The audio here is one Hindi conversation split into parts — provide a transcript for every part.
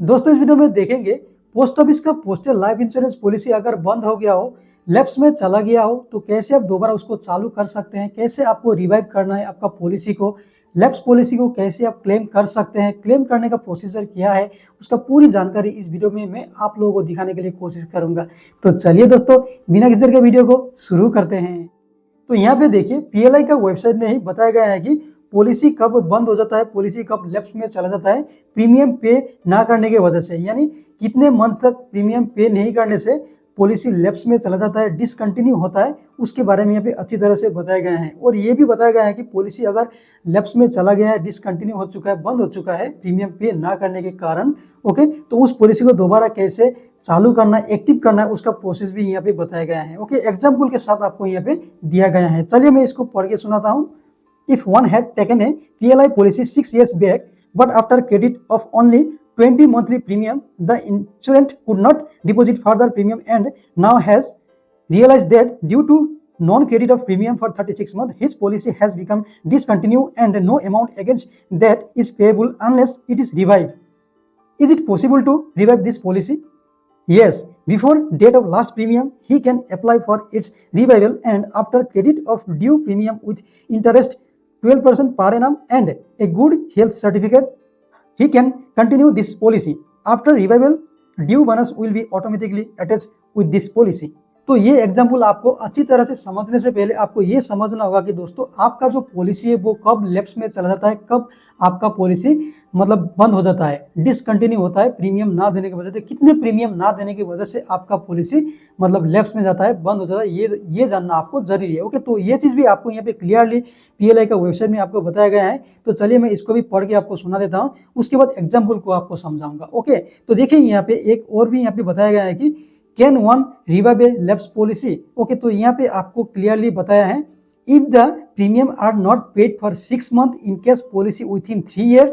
दोस्तों इस वीडियो में देखेंगे पोस्ट ऑफिस का पोस्टल लाइफ इंश्योरेंस पॉलिसी अगर बंद हो गया हो, लैप्स में चला गया हो, तो कैसे आप दोबारा उसको चालू कर सकते हैं, कैसे आपको रिवाइव करना है आपका पॉलिसी को, लैप्स पॉलिसी को कैसे आप क्लेम कर सकते हैं, क्लेम करने का प्रोसीजर क्या है, उसका पूरी जानकारी इस वीडियो में मैं आप लोगों को दिखाने के लिए कोशिश करूंगा। तो चलिए दोस्तों बिना किसी देर के वीडियो को शुरू करते हैं। तो यहाँ पे देखिए पीएलआई का वेबसाइट में ही बताया गया है कि पॉलिसी कब बंद हो जाता है, पॉलिसी कब लैप्स में चला जाता है प्रीमियम पे ना करने की वजह से, यानी कितने मंथ तक प्रीमियम पे नहीं करने से पॉलिसी लैप्स में चला जाता है, डिसकंटिन्यू होता है, उसके बारे में यहाँ पे अच्छी तरह से बताया गया है। और ये भी बताया गया है कि पॉलिसी अगर लैप्स में चला गया है, डिसकंटिन्यू हो चुका है, बंद हो चुका है प्रीमियम पे ना करने के कारण, ओके, तो उस पॉलिसी को दोबारा कैसे चालू करना है, एक्टिव करना है, उसका प्रोसेस भी यहाँ पे बताया गया है। ओके, एग्जाम्पल के साथ आपको यहाँ पे दिया गया है। चलिए मैं इसको पढ़ के सुनाता हूँ। If one had taken a PLI policy 6 years back, but after credit of only 20 monthly premium, the insurance could not deposit further premium and now has realized that due to non-credit of premium for 36 months, his policy has become discontinued and no amount against that is payable unless it is revived. Is it possible to revive this policy? Yes, before date of last premium, he can apply for its revival and after credit of due premium with interest 12% per annum and a good health certificate, he can continue this policy. After revival, due bonus will be automatically attached with this policy. तो ये एग्जाम्पल आपको अच्छी तरह से समझने से पहले आपको ये समझना होगा कि दोस्तों आपका जो पॉलिसी है वो कब लैप्स में चला जाता है, कब आपका पॉलिसी मतलब बंद हो जाता है, डिसकंटिन्यू होता है प्रीमियम ना देने की वजह से, कितने प्रीमियम ना देने की वजह से आपका पॉलिसी मतलब लैप्स में जाता है, बंद हो जाता है, ये जानना आपको जरूरी है। ओके, तो ये चीज़ भी आपको यहाँ पे क्लियरली पीएलआई का वेबसाइट में आपको बताया गया है। तो चलिए मैं इसको भी पढ़ के आपको सुना देता हूँ, उसके बाद एग्जाम्पल को आपको समझाऊंगा। ओके, तो देखिए यहाँ पे एक और भी यहाँ पे बताया गया है कि can one revive a lapse policy. Okay, तो यहाँ पे आपको क्लियरली बताया है if the premium are not paid for 6 months in case policy within 3 years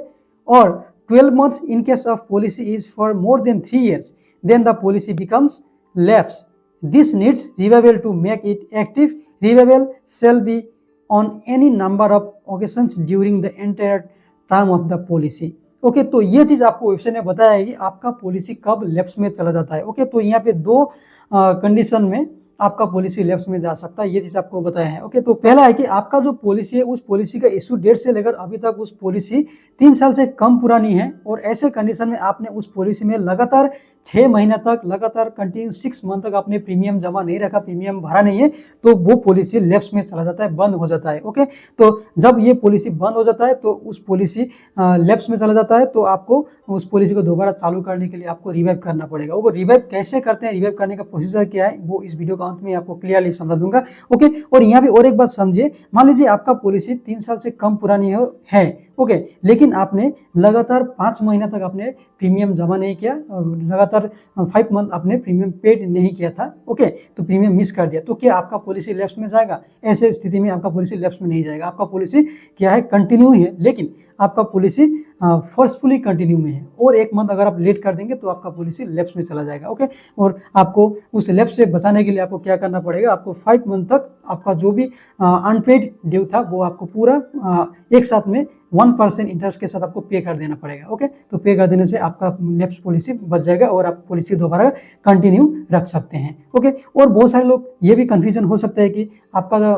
और 12 months in case of policy is for more than 3 years, then the policy becomes lapse. This needs revival to make it active. Revival shall be on any number of occasions during the entire term of the policy. Okay, तो ये चीज आपको वेबसाइट ने बताया है कि आपका पॉलिसी कब लैप्स में चला जाता है। ओके, तो यहाँ पे दो कंडीशन में आपका पॉलिसी लैप्स में जा सकता है, ये चीज आपको बताया है। ओके, तो पहला है कि आपका जो पॉलिसी है उस पॉलिसी का इशू डेट से लेकर अभी तक उस पॉलिसी 3 साल से कम पुरानी है और ऐसे कंडीशन में आपने उस पॉलिसी में लगातार 6 महीना तक लगातार कंटिन्यू 6 मंथ तक आपने प्रीमियम जमा नहीं रखा, प्रीमियम भरा नहीं है, तो वो पॉलिसी लैप्स में चला जाता है, बंद हो जाता है। ओके, तो जब ये पॉलिसी बंद हो जाता है तो उस पॉलिसी लैप्स में चला जाता है, तो आपको उस पॉलिसी को दोबारा चालू करने के लिए आपको रिवाइव करना पड़ेगा। वो रिवाइव कैसे करते हैं, रिवाइव करने का प्रोसीजर क्या है, वो इस वीडियो का अंत में आपको क्लियरली समझा दूंगा। ओके, और यहाँ पे और एक बात समझिए, मान लीजिए आपका पॉलिसी 3 साल से कम पुरानी है ओके, लेकिन आपने लगातार 5 महीना तक आपने प्रीमियम जमा नहीं किया, लगातार 5 मंथ आपने प्रीमियम पेड नहीं किया था। ओके, तो प्रीमियम मिस कर दिया, तो क्या आपका पॉलिसी लैप्स में जाएगा? ऐसे स्थिति में आपका पॉलिसी लैप्स में नहीं जाएगा। आपका पॉलिसी क्या है, कंटिन्यू है, लेकिन आपका पॉलिसी फोर्सफुली कंटिन्यू में है और 1 मंथ अगर आप लेट कर देंगे तो आपका पॉलिसी लैप्स में चला जाएगा। ओके, और आपको उस लैप्स से बचाने के लिए आपको क्या करना पड़ेगा, आपको 5 मंथ तक आपका जो भी अनपेड ड्यू था वो आपको पूरा एक साथ में 1% इंटरेस्ट के साथ आपको पे कर देना पड़ेगा। ओके, तो पे कर देने से आपका लैप्स पॉलिसी बच जाएगा और आप पॉलिसी दोबारा कंटिन्यू रख सकते हैं। ओके, और बहुत सारे लोग ये भी कंफ्यूजन हो सकता है कि आपका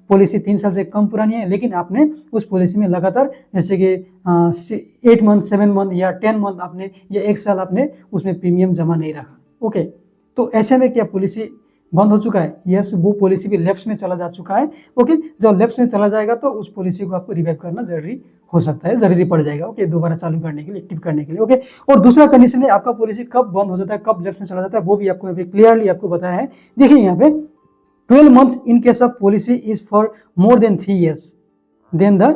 पॉलिसी 3 साल से कम पुरानी है लेकिन आपने उस पॉलिसी में लगातार जैसे कि 8 मंथ 7 मंथ या 10 मंथ आपने या 1 साल आपने उसमें प्रीमियम जमा नहीं रखा। ओके, तो ऐसे में क्या पॉलिसी बंद हो चुका है? यस, वो पॉलिसी भी लैप्स में चला जा चुका है। ओके, जब लैप्स में चला जाएगा तो उस पॉलिसी को आपको रिवाइव करना जरूरी हो सकता है, जरूरी पड़ जाएगा। ओके, दोबारा चालू करने के लिए, एक्टिव करने के लिए। ओके, और दूसरा कंडीशन है आपका पॉलिसी कब बंद हो जाता है, कब लैप्स में चला जाता है, वो भी आपको क्लियरली आपको बताया है। देखिए यहाँ पे 12 months in case of policy is for more than 3 years, then the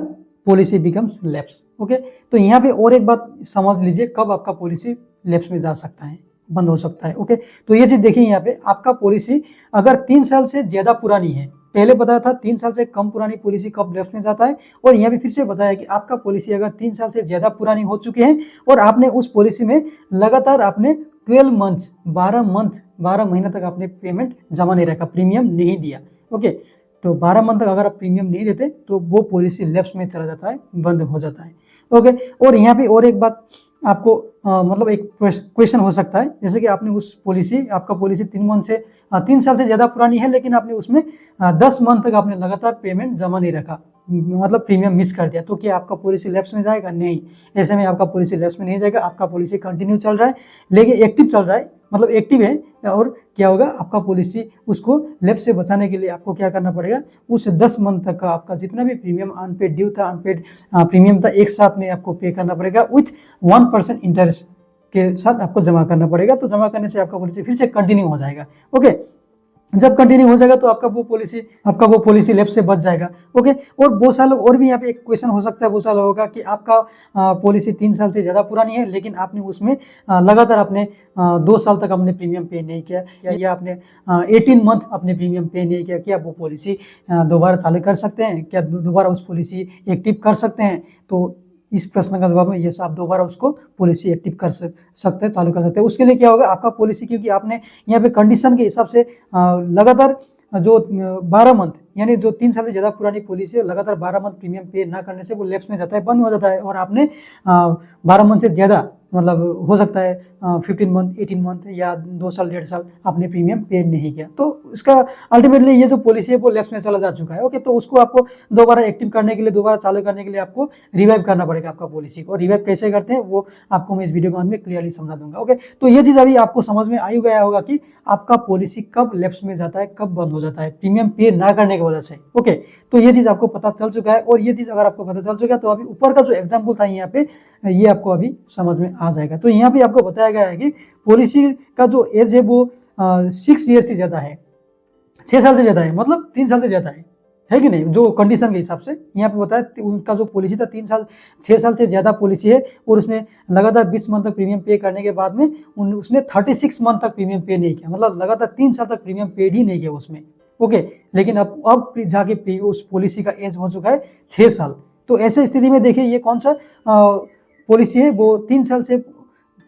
policy becomes lapse. Okay, तो यहाँ पे और एक बात समझ लीजिए कब आपका पॉलिसी लैप्स में जा सकता है, बंद हो सकता है। ओके, तो ये चीज देखिए यहाँ पे आपका पॉलिसी अगर 3 साल से ज्यादा पुरानी है, पहले बताया था 3 साल से कम पुरानी पॉलिसी कब लैप्स में जाता है, और यहाँ पे फिर से बताया कि आपका पॉलिसी अगर 3 साल से ज्यादा पुरानी हो चुकी है और आपने उस पॉलिसी में लगातार आपने 12 मंथ्स 12 महीना तक आपने पेमेंट जमा नहीं रखा, प्रीमियम नहीं दिया। ओके, तो 12 मंथ तक अगर आप प्रीमियम नहीं देते तो वो पॉलिसी लैप्स में चला जाता है, बंद हो जाता है। ओके, और यहाँ पे और एक बात आपको मतलब एक क्वेश्चन हो सकता है, जैसे कि आपने उस पॉलिसी, आपका पॉलिसी 3 साल से ज़्यादा पुरानी है, लेकिन आपने उसमें 10 मंथ तक आपने लगातार पेमेंट जमा नहीं रखा, मतलब प्रीमियम मिस कर दिया, तो क्या आपका पॉलिसी लैप्स में जाएगा? नहीं, ऐसे में आपका पॉलिसी लैप्स में नहीं जाएगा, आपका पॉलिसी कंटिन्यू चल रहा है, लेकिन एक्टिव चल रहा है, मतलब एक्टिव है। और क्या होगा, आपका पॉलिसी उसको लैप्स से बचाने के लिए आपको क्या करना पड़ेगा, उस 10 मंथ तक का आपका जितना भी प्रीमियम अनपेड ड्यू था, अनपेड प्रीमियम था, एक साथ में आपको पे करना पड़ेगा विथ 1% इंटरेस्ट के साथ आपको जमा करना पड़ेगा। तो जमा करने से आपका पॉलिसी फिर से कंटिन्यू हो जाएगा। ओके, जब कंटिन्यू हो जाएगा तो आपका वो पॉलिसी लैप्स से बच जाएगा। ओके, और बहुत सारे लोग और भी यहाँ पे एक क्वेश्चन हो सकता है बहुत सारे लोगों का कि आपका पॉलिसी 3 साल से ज़्यादा पुरानी है, लेकिन आपने उसमें लगातार आपने 2 साल तक अपने प्रीमियम पे नहीं किया, या आपने 18 मंथ अपने प्रीमियम पे नहीं किया, क्या वो पॉलिसी दोबारा चालू कर सकते हैं? क्या दोबारा उस पॉलिसी एक्टिव कर सकते हैं? तो इस प्रश्न का जवाब है यस, आप दोबारा उसको पॉलिसी एक्टिव कर सकते हैं, चालू कर सकते हैं। उसके लिए क्या होगा, आपका पॉलिसी, क्योंकि आपने यहाँ पे कंडीशन के हिसाब से लगातार जो 12 मंथ, यानी जो 3 साल से ज़्यादा पुरानी पॉलिसी है, लगातार 12 मंथ प्रीमियम पे ना करने से वो लैप्स में जाता है, बंद हो जाता है, और आपने 12 मंथ से ज़्यादा, मतलब हो सकता है 15 मंथ, 18 मंथ या 2 साल 1.5 साल आपने प्रीमियम पे नहीं किया, तो इसका अल्टीमेटली ये जो पॉलिसी है वो लैप्स में चला जा चुका है। ओके, तो उसको आपको दोबारा एक्टिव करने के लिए, दोबारा चालू करने के लिए आपको रिवाइव करना पड़ेगा आपका पॉलिसी को। रिवाइव कैसे करते हैं वो आपको मैं इस वीडियो के अंत में क्लियरली समझा दूंगा। ओके, तो ये चीज़ अभी आपको समझ में आई गया होगा कि आपका पॉलिसी कब लैप्स में जाता है, कब बंद हो जाता है प्रीमियम पे ना करने की वजह से। ओके, तो ये चीज़ आपको पता चल चुका है, और ये चीज़ अगर आपको पता चल चुका है तो अभी ऊपर का जो एग्जाम्पल था यहाँ पे, ये आपको अभी समझ में आ जाएगा। तो यहाँ पे आपको बताया गया है कि पॉलिसी का जो एज है वो 6 ईयर से ज़्यादा है, 6 साल से ज़्यादा है, मतलब 3 साल से ज़्यादा है कि नहीं, जो कंडीशन के हिसाब से यहाँ पे बताया। उनका जो पॉलिसी था 6 साल से ज़्यादा पॉलिसी है, और उसमें लगातार 20 मंथ तक प्रीमियम पे करने के बाद में उसने 36 मंथ तक प्रीमियम पे नहीं किया, मतलब लगातार 3 साल तक प्रीमियम पेड ही नहीं किया उसमें। ओके, लेकिन अब जाके उस पॉलिसी का एज हो चुका है 6 साल। तो ऐसे स्थिति में देखिए ये कौन सा पॉलिसी है, वो 3 साल से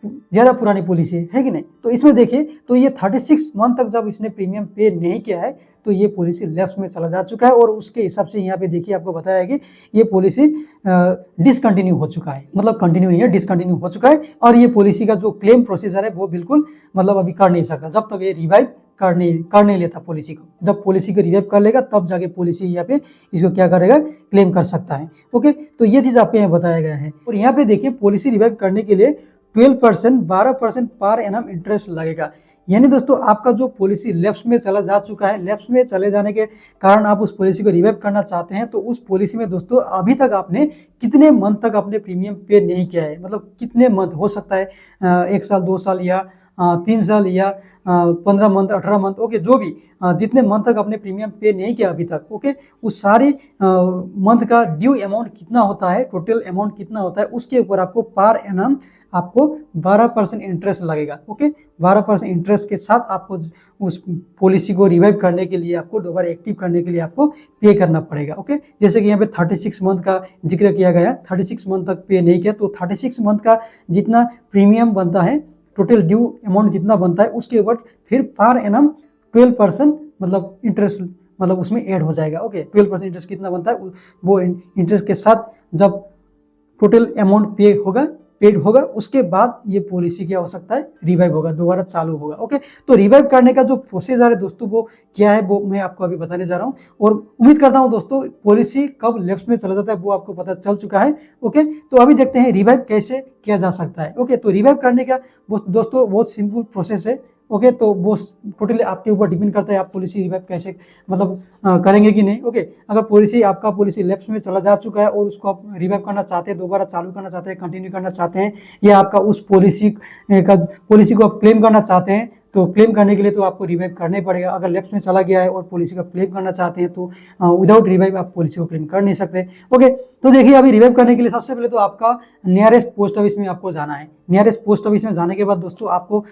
ज़्यादा पुरानी पॉलिसी है कि नहीं। तो इसमें देखिए, तो ये 36 मंथ तक जब इसने प्रीमियम पे नहीं किया है तो ये पॉलिसी लैप्स में चला जा चुका है, और उसके हिसाब से यहाँ पे देखिए आपको बताया है कि ये पॉलिसी डिसकंटिन्यू हो चुका है, मतलब कंटिन्यू नहीं है, डिसकंटिन्यू हो चुका है। और ये पॉलिसी का जो क्लेम प्रोसीजर है वो बिल्कुल मतलब अभी कर नहीं सकता जब तक ये रिवाइव कर नहीं लेता पॉलिसी को। जब पॉलिसी को रिवाइव कर लेगा तब जाके पॉलिसी यहाँ पे इसको क्या करेगा, क्लेम कर सकता है। ओके, तो ये चीज़ आपको यहाँ बताया गया है। और यहाँ पे देखिए पॉलिसी रिवाइव करने के लिए 12% पर एनम इंटरेस्ट लगेगा। यानी दोस्तों आपका जो पॉलिसी लैप्स में चला जा चुका है, लैप्स में चले जाने के कारण आप उस पॉलिसी को रिवाइव करना चाहते हैं, तो उस पॉलिसी में दोस्तों अभी तक आपने कितने मंथ तक आपने प्रीमियम पे नहीं किया है, मतलब कितने मंथ, हो सकता है 1 साल, 2 साल, या 3 साल, या 15 मंथ, 18 मंथ। ओके, जो भी जितने मंथ तक आपने प्रीमियम पे नहीं किया अभी तक, ओके, उस सारे मंथ का ड्यू अमाउंट कितना होता है, टोटल अमाउंट कितना होता है, उसके ऊपर आपको पर एनम आपको 12% इंटरेस्ट लगेगा। ओके, 12% इंटरेस्ट के साथ आपको उस पॉलिसी को रिवाइव करने के लिए, आपको दोबारा एक्टिव करने के लिए आपको पे करना पड़ेगा। ओके, जैसे कि यहाँ पे 36 मंथ का जिक्र किया गया, 36 मंथ तक पे नहीं किया तो 36 मंथ का जितना प्रीमियम बनता है, टोटल ड्यू अमाउंट जितना बनता है, उसके ऊपर फिर पर एनम 12% मतलब इंटरेस्ट, मतलब उसमें ऐड हो जाएगा। ओके, 12% इंटरेस्ट कितना बनता है वो इंटरेस्ट के साथ जब टोटल अमाउंट पेड होगा उसके बाद ये पॉलिसी क्या हो सकता है, रिवाइव होगा, दोबारा चालू होगा। ओके, तो रिवाइव करने का जो प्रोसीजर है दोस्तों वो क्या है, वो मैं आपको अभी बताने जा रहा हूँ, और उम्मीद करता हूँ दोस्तों पॉलिसी कब लैप्स में चला जाता है वो आपको पता चल चुका है। ओके, तो अभी देखते हैं रिवाइव कैसे किया जा सकता है। ओके, तो रिवाइव करने का दोस्तों बहुत सिंपल प्रोसेस है। ओके, तो वो टोटली आपके ऊपर डिपेंड करता है आप पॉलिसी रिवाइव कैसे मतलब करेंगे कि नहीं। ओके, अगर आपका पॉलिसी लैप्स में चला जा चुका है और उसको आप रिवाइव करना चाहते हैं, दोबारा चालू करना चाहते हैं, कंटिन्यू करना चाहते हैं, या आपका उस पॉलिसी को आप क्लेम करना चाहते हैं, तो क्लेम करने के लिए तो आपको रिवाइव करना ही पड़ेगा। अगर लैप्स में चला गया है और पॉलिसी का क्लेम करना चाहते हैं तो विदाउट रिवाइव आप पॉलिसी को क्लेम कर नहीं सकते। ओके, तो देखिए अभी रिवाइव करने के लिए सबसे पहले तो आपका नियरेस्ट पोस्ट ऑफिस में आपको जाना है। नियरेस्ट पोस्ट ऑफिस में जाने के बाद दोस्तों आपको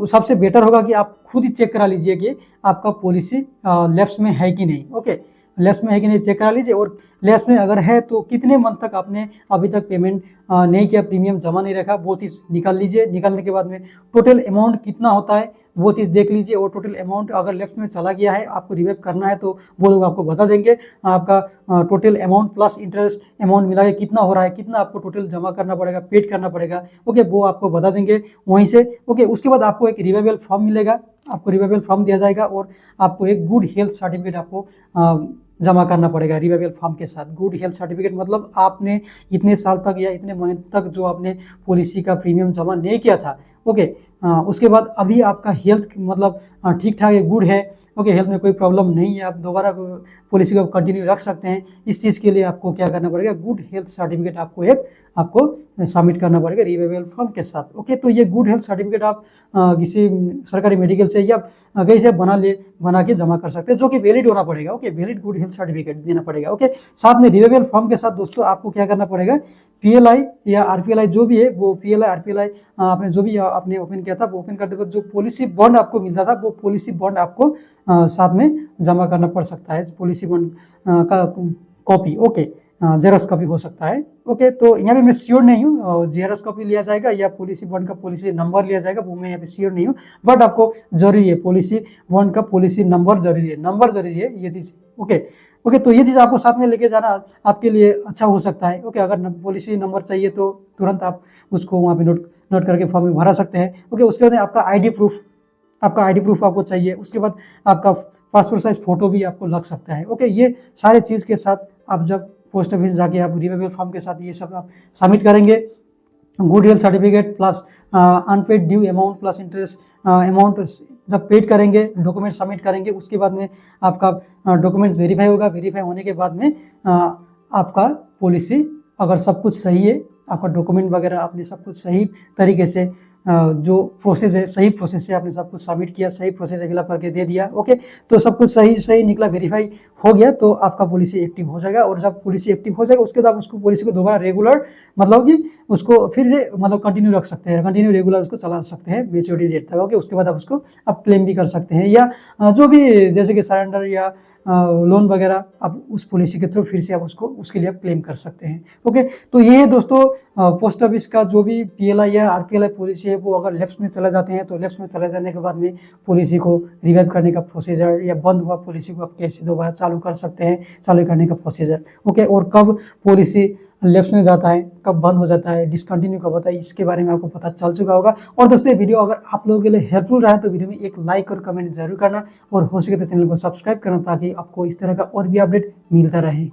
सबसे बेटर होगा कि आप खुद ही चेक करा लीजिए कि आपका पॉलिसी लैप्स में है कि नहीं। ओके, लेफ्ट में है कि नहीं चेक करा लीजिए, और लेफ्ट में अगर है तो कितने मंथ तक आपने अभी तक पेमेंट नहीं किया, प्रीमियम जमा नहीं रखा, वो चीज़ निकाल लीजिए। निकालने के बाद में टोटल अमाउंट कितना होता है वो चीज़ देख लीजिए, और टोटल अमाउंट अगर लेफ्ट में चला गया है, आपको रिवाइव करना है तो वो लोग आपको बता देंगे आपका total amount plus interest amount मिला के कितना हो रहा है, कितना आपको टोटल जमा करना पड़ेगा, पेड करना पड़ेगा। ओके, वो आपको बता देंगे वहीं से। ओके, उसके बाद आपको एक रिवाइवल फॉर्म मिलेगा, आपको रिवाइवल फॉर्म दिया जाएगा, और आपको एक गुड हेल्थ सर्टिफिकेट आपको जमा करना पड़ेगा रिवाइवल फॉर्म के साथ। गुड हेल्थ सर्टिफिकेट मतलब आपने इतने साल तक या इतने महीने तक जो आपने पॉलिसी का प्रीमियम जमा नहीं किया था, ओके, उसके बाद अभी आपका हेल्थ मतलब ठीक ठाक है, गुड है, ओके, हेल्थ में कोई प्रॉब्लम नहीं है, आप दोबारा पॉलिसी को कंटिन्यू रख सकते हैं। इस चीज़ के लिए आपको क्या करना पड़ेगा, गुड हेल्थ सर्टिफिकेट आपको सबमिट करना पड़ेगा रिवाइवल फॉर्म के साथ। ओके, तो ये गुड हेल्थ सर्टिफिकेट आप किसी सरकारी मेडिकल से या कहीं से बना के जमा कर सकते हैं, जो कि वैलिड होना पड़ेगा। Okay, valid good health certificate देना पड़ेगा। ओके, साथ में रिवाइवल फॉर्म के साथ दोस्तों आपको क्या करना पड़ेगा, पीएलआई या आरपीएलआई जो भी है, वो पीएलआई आरपीएलआई आपने जो भी आपने ओपन किया था, वो ओपन करते वक्त जो पॉलिसी बॉन्ड आपको मिलता था, वो पॉलिसी बॉन्ड आपको साथ में जमा करना पड़ सकता है, पॉलिसी बॉन्ड का कॉपी। ओके, जेरॉक्स कॉपी हो सकता है। ओके, तो यहाँ पे मैं श्योर नहीं हूँ जेरॉक्स कॉपी लिया जाएगा या पॉलिसी बॉन्ड का पॉलिसी नंबर लिया जाएगा, वो मैं यहाँ पे श्योर नहीं हूँ, बट आपको जरूरी है पॉलिसी बॉन्ड का पॉलिसी नंबर जरूरी है, नंबर जरूरी है ये चीज़। ओके ओके, तो ये चीज़ आपको साथ में लेके जाना आपके लिए अच्छा हो सकता है। ओके, अगर पॉलिसी नंबर चाहिए तो तुरंत आप उसको वहाँ पे नोट करके फॉर्म में भरा सकते हैं। ओके, उसके बाद आपका आईडी प्रूफ आपको चाहिए। उसके बाद आपका पासपोर्ट साइज फोटो भी आपको लग सकता है। ओके, ये सारे चीज़ के साथ आप जब पोस्ट ऑफिस जाके आप रिवाइवल फॉर्म के साथ ये सब आप सबमिट करेंगे, good health certificate plus unpaid due amount plus interest amount जब पेड करेंगे, डॉक्यूमेंट सबमिट करेंगे, उसके बाद में आपका डॉक्यूमेंट वेरीफाई होगा। वेरीफाई होने के बाद में आपका पॉलिसी अगर सब कुछ सही है, आपका डॉक्यूमेंट वगैरह आपने सब कुछ सही तरीके से जो प्रोसेस है, सही प्रोसेस से आपने सब कुछ सबमिट किया, सही प्रोसेस से फिलअप करके दे दिया। ओके, तो सब कुछ सही निकला, वेरीफाई हो गया, तो आपका पॉलिसी एक्टिव हो जाएगा। और जब पॉलिसी एक्टिव हो जाएगा उसके बाद आप उसको पॉलिसी को दोबारा रेगुलर मतलब कि उसको फिर से मतलब कंटिन्यू रख सकते हैं, कंटिन्यू रेगुलर उसको चला सकते हैं मैच्योरिटी डेट तक। ओके, उसके बाद आप उसको आप क्लेम भी कर सकते हैं, या जो भी जैसे कि सरेंडर या लोन वगैरह आप उस पॉलिसी के थ्रू फिर से आप उसको उसके लिए आप क्लेम कर सकते हैं। ओके, तो ये है दोस्तों पोस्ट ऑफिस का जो भी पीएलआई या आरपीएलआई पॉलिसी है, वो अगर लैप्स में चले जाते हैं तो लैप्स में चले जाने के बाद में पॉलिसी को रिवाइव करने का प्रोसीजर, या बंद हुआ पॉलिसी को आप कैसे दोबारा चालू कर सकते हैं, चालू करने का प्रोसीजर। ओके, और कब पॉलिसी लैप्स में जाता है, कब बंद हो जाता है, डिसकंटिन्यू कब होता है, इसके बारे में आपको पता चल चुका होगा। और दोस्तों ये वीडियो अगर आप लोगों के लिए हेल्पफुल रहा है तो वीडियो में एक लाइक और कमेंट जरूर करना, और हो सके तो चैनल को सब्सक्राइब करना, ताकि आपको इस तरह का और भी अपडेट मिलता रहे।